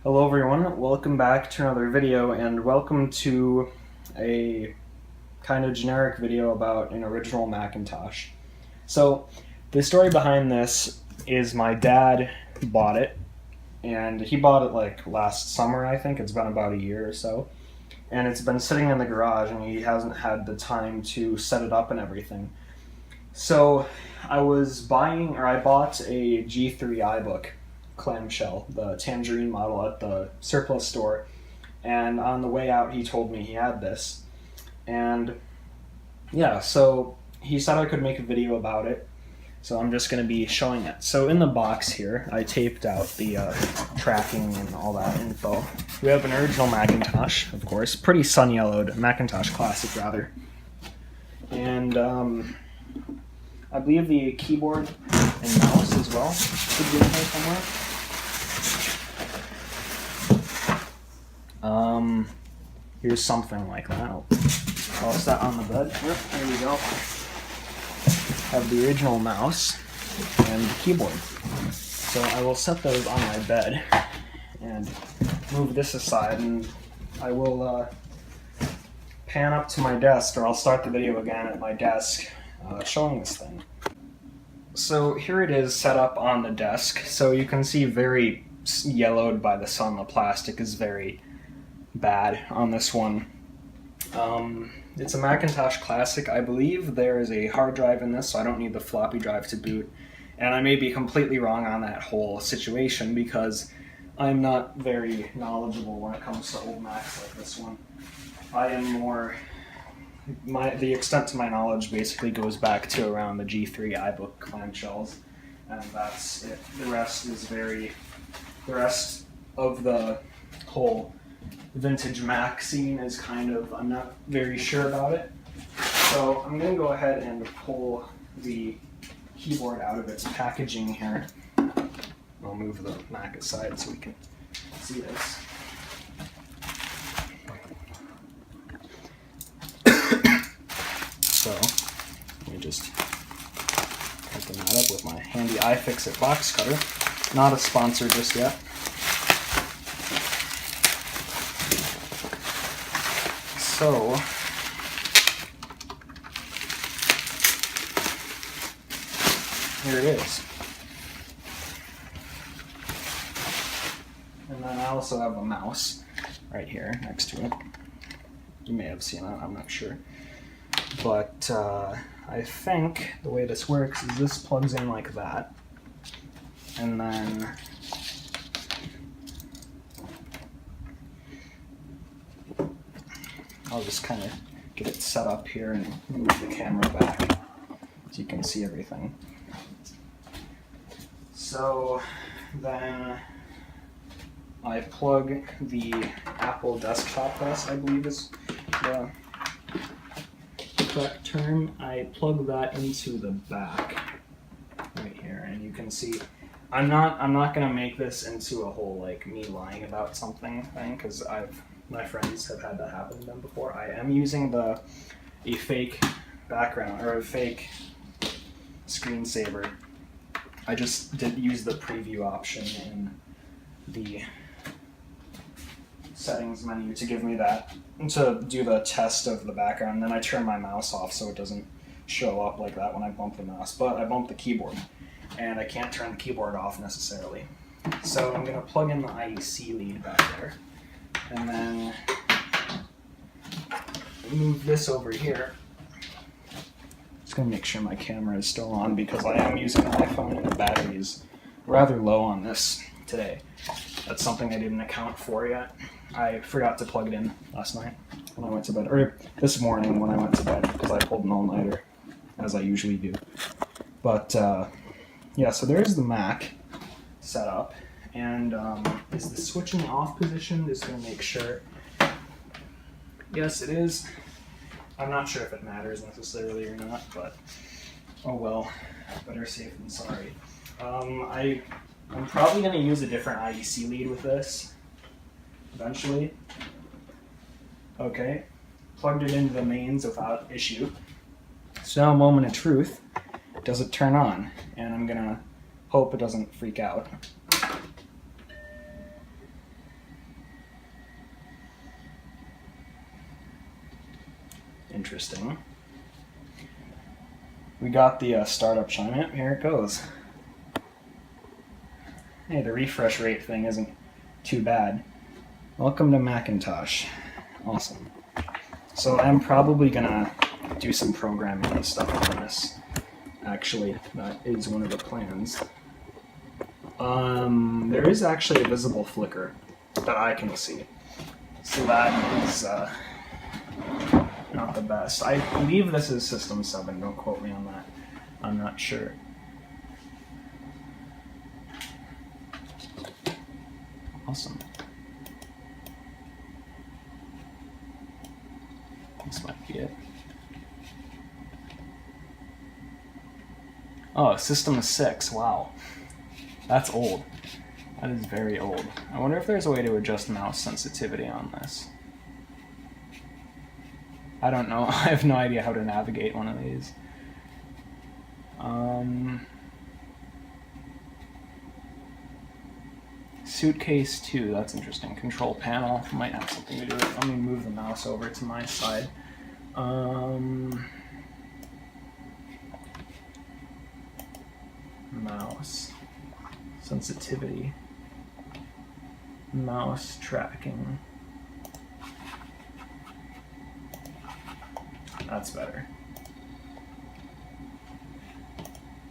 Hello everyone, welcome back to another video, and welcome to a kind of generic video about an original Macintosh. So the story behind this is my dad bought it, and he bought it like last summer. I think it's been about a year or so, and it's been sitting in the garage and he hasn't had the time to set it up and everything. So I bought a G3 iBook clamshell, the tangerine model, at the surplus store, and on the way out he told me he had this, and yeah, so he said I could make a video about it, so I'm just going to be showing it. So in the box here I taped out the tracking and all that info. We have an original Macintosh, of course, pretty sun yellowed, Macintosh Classic rather, and I believe the keyboard and mouse as well should be in here somewhere. Here's something like that. I'll set on the bed. Yep, there we go. Have the original mouse and the keyboard. So I will set those on my bed and move this aside, and I will pan up to my desk, or I'll start the video again at my desk showing this thing. So here it is set up on the desk. So you can see very yellowed by the sun. The plastic is very bad on this one. It's a Macintosh Classic. I believe there is a hard drive in this, so I don't need the floppy drive to boot. And I may be completely wrong on that whole situation because I'm not very knowledgeable when it comes to old Macs like this one. I am more... the extent to my knowledge basically goes back to around the G3 iBook clamshells, and that's it. The rest of the whole vintage Mac scene is kind of, I'm not very sure about it. So I'm going to go ahead and pull the keyboard out of its packaging here. I'll move the Mac aside so we can see this. So let me just open that up with my handy iFixit box cutter. Not a sponsor just yet. So here it is. And then I also have a mouse right here next to it. You may have seen it, I'm not sure. But I think the way this works is this plugs in like that, and then I'll just kind of get it set up here and move the camera back so you can see everything. So then I plug the Apple desktop bus, I believe is the correct term. I plug that into the back right here, and you can see I'm not gonna make this into a whole like me lying about something thing, because my friends have had that happen to them before. I am using a fake background, or a fake screensaver. I just did use the preview option in the settings menu to give me that, to do the test of the background. Then I turn my mouse off so it doesn't show up like that when I bump the mouse, but I bump the keyboard, and I can't turn the keyboard off necessarily. So I'm going to plug in the IEC lead back there, and then move this over here. Just going to make sure my camera is still on because I am using an iPhone and the battery is rather low on this today. That's something I didn't account for yet. I forgot to plug it in last night when I went to bed, or this morning when I went to bed, because I pulled an all-nighter, as I usually do. But yeah, so there's the Mac set up, and is the switch in the off position? Just going to make sure. Yes, it is. I'm not sure if it matters necessarily or not, but oh well, better safe than sorry. I'm probably going to use a different IEC lead with this eventually. Okay, plugged it into the mains without issue. So now, moment of truth, does it turn on? And I'm going to hope it doesn't freak out. interesting. We got the startup chime. Here it goes. Hey, the refresh rate thing isn't too bad. Welcome to Macintosh. Awesome. So I'm probably gonna do some programming and stuff on this. Actually, that is one of the plans. There is actually a visible flicker that I can see. So that is not the best. I believe this is System 7, don't quote me on that. I'm not sure. Awesome. This might be it. Oh, System 6, wow. That's old. That is very old. I wonder if there's a way to adjust mouse sensitivity on this. I don't know. I have no idea how to navigate one of these. Suitcase 2, that's interesting. Control panel might have something to do with it. Let me move the mouse over to my side. Mouse sensitivity, mouse tracking. That's better.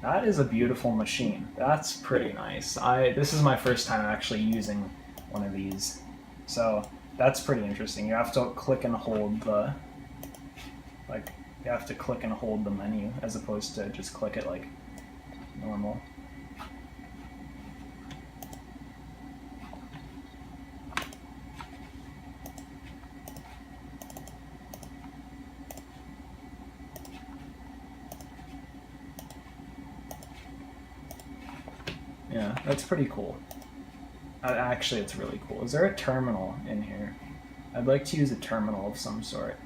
That is a beautiful machine. That's pretty nice. This is my first time actually using one of these, so that's pretty interesting. You have to click and hold the menu as opposed to just click it like normal. Yeah, that's pretty cool. Actually, it's really cool. Is there a terminal in here? I'd like to use a terminal of some sort.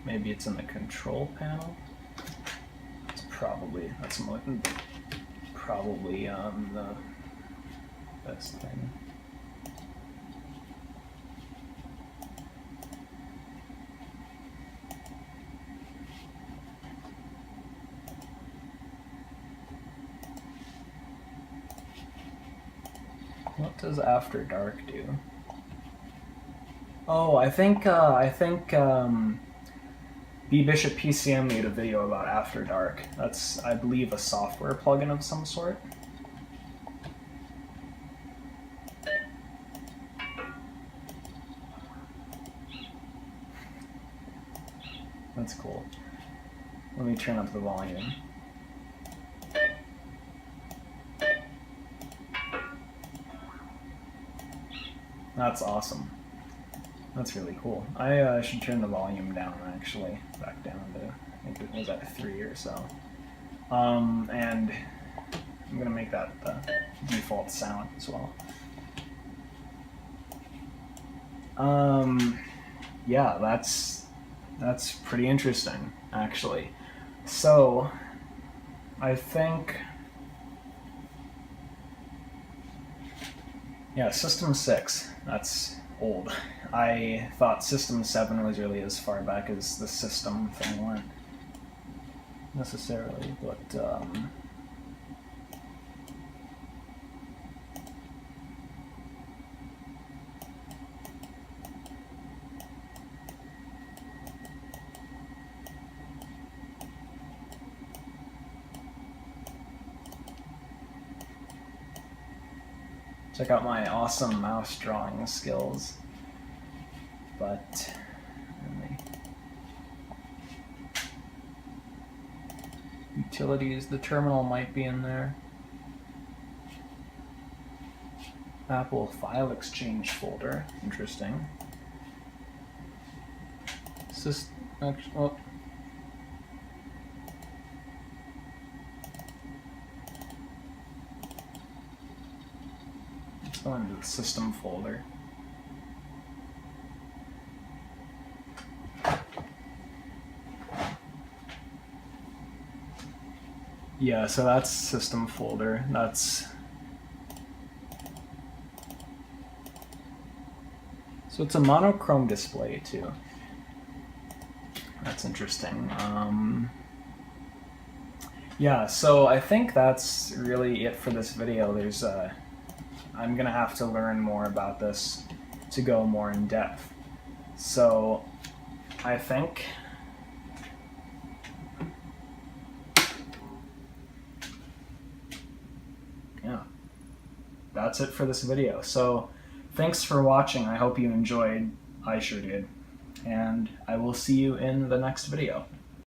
Maybe it's in the control panel. That's probably the best thing. What does After Dark do? Oh, I think B Bishop PCM made a video about After Dark. That's, I believe, a software plugin of some sort. That's cool. Let me turn up the volume. That's awesome. That's really cool. I should turn the volume down, actually, back down to, I think it was at 3 or so. And I'm gonna make that the default sound as well. Yeah, that's pretty interesting, actually. So, I think, yeah, System 6, that's old. I thought System 7 was really as far back as the system thing went, necessarily, but check out my awesome mouse drawing skills. But utilities, the terminal might be in there. Apple File Exchange folder, interesting. Oh. Let's go into the system folder. Yeah, so that's system folder. That's So it's a monochrome display too. That's interesting. Yeah, so I think that's really it for this video. I'm gonna have to learn more about this to go more in depth. So I think that's it for this video. So thanks for watching. I hope you enjoyed. I sure did. And I will see you in the next video.